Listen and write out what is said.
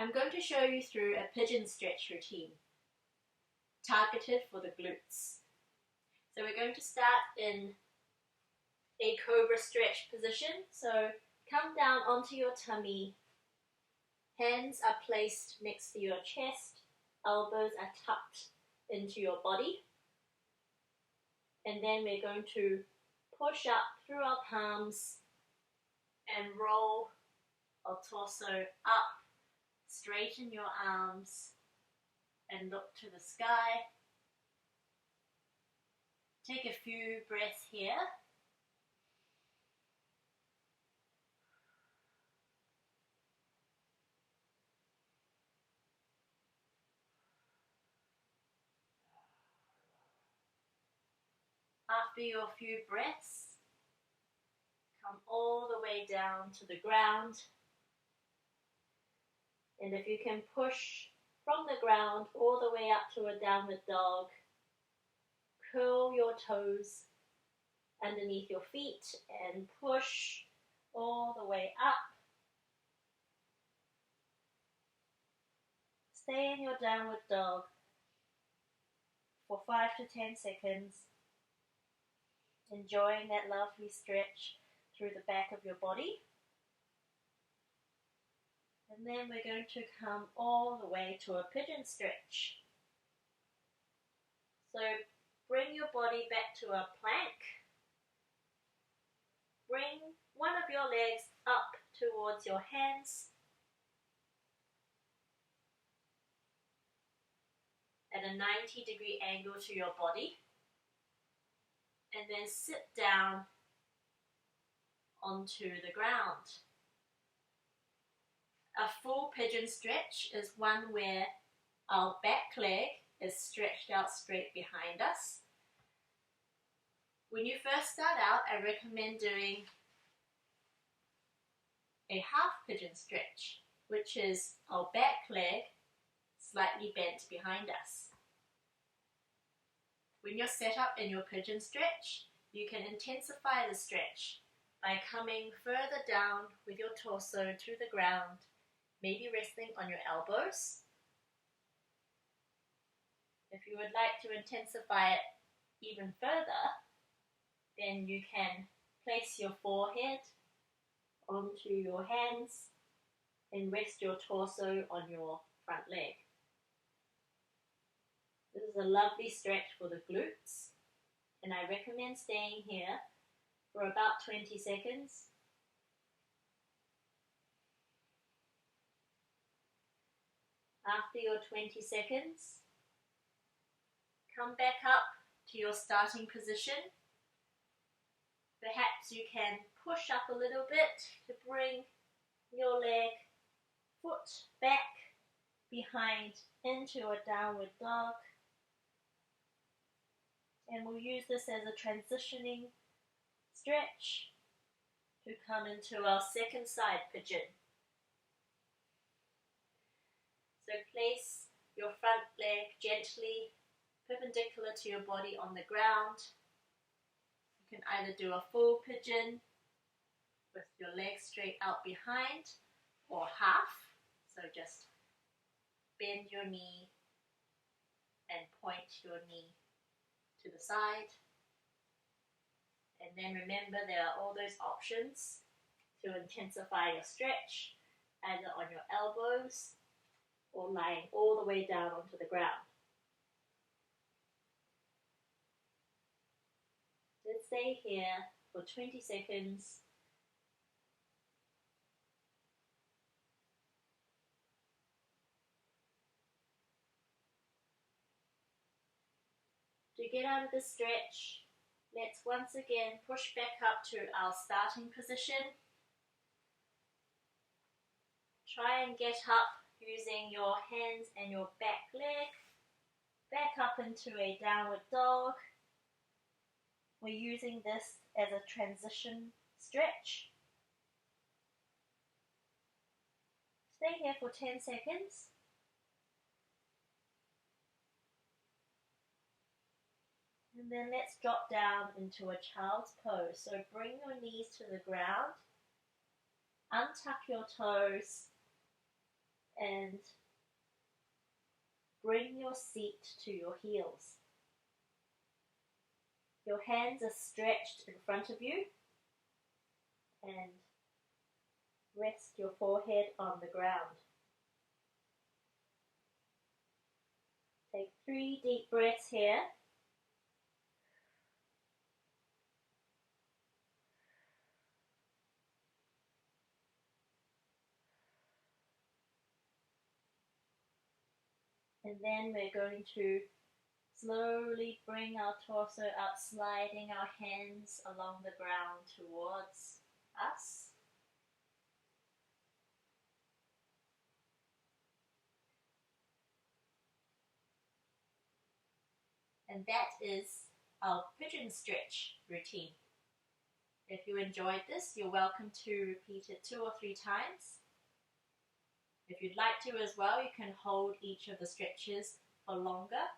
I'm going to show you through a pigeon stretch routine targeted for the glutes. So we're going to start in a cobra stretch position. So come down onto your tummy, hands are placed next to your chest, elbows are tucked into your body, and then we're going to push up through our palms and roll our torso up. Straighten your arms and look to the sky. Take a few breaths here. After your few breaths, come all the way down to the ground. And if you can push from the ground all the way up to a downward dog, curl your toes underneath your feet and push all the way up. Stay in your downward dog for 5 to 10 seconds, enjoying that lovely stretch through the back of your body. And then we're going to come all the way to a pigeon stretch. So bring your body back to a plank. Bring one of your legs up towards your hands at a 90-degree angle to your body. And then sit down onto the ground. A full pigeon stretch is one where our back leg is stretched out straight behind us. When you first start out, I recommend doing a half pigeon stretch, which is our back leg slightly bent behind us. When you're set up in your pigeon stretch, you can intensify the stretch by coming further down with your torso to the ground, maybe resting on your elbows. If you would like to intensify it even further, then you can place your forehead onto your hands and rest your torso on your front leg. This is a lovely stretch for the glutes, and I recommend staying here for about 20 seconds. After your 20 seconds, come back up to your starting position. Perhaps you can push up a little bit to bring your leg, foot back behind into a downward dog. And we'll use this as a transitioning stretch to come into our second side pigeon. So place your front leg gently perpendicular to your body on the ground. You can either do a full pigeon with your legs straight out behind, or half. So just bend your knee and point your knee to the side. And then remember, there are all those options to intensify your stretch, either on your elbows or lying all the way down onto the ground. Let's stay here for 20 seconds. To get out of the stretch, let's once again push back up to our starting position. Try and get up using your hands and your back leg. Back up into a downward dog. We're using this as a transition stretch. Stay here for 10 seconds. And then let's drop down into a child's pose. So bring your knees to the ground, untuck your toes, and bring your seat to your heels. Your hands are stretched in front of you and rest your forehead on the ground. Take 3 deep breaths here. And then we're going to slowly bring our torso up, sliding our hands along the ground towards us. And that is our pigeon stretch routine. If you enjoyed this, you're welcome to repeat it 2 or 3 times. If you'd like to as well, you can hold each of the stretches for longer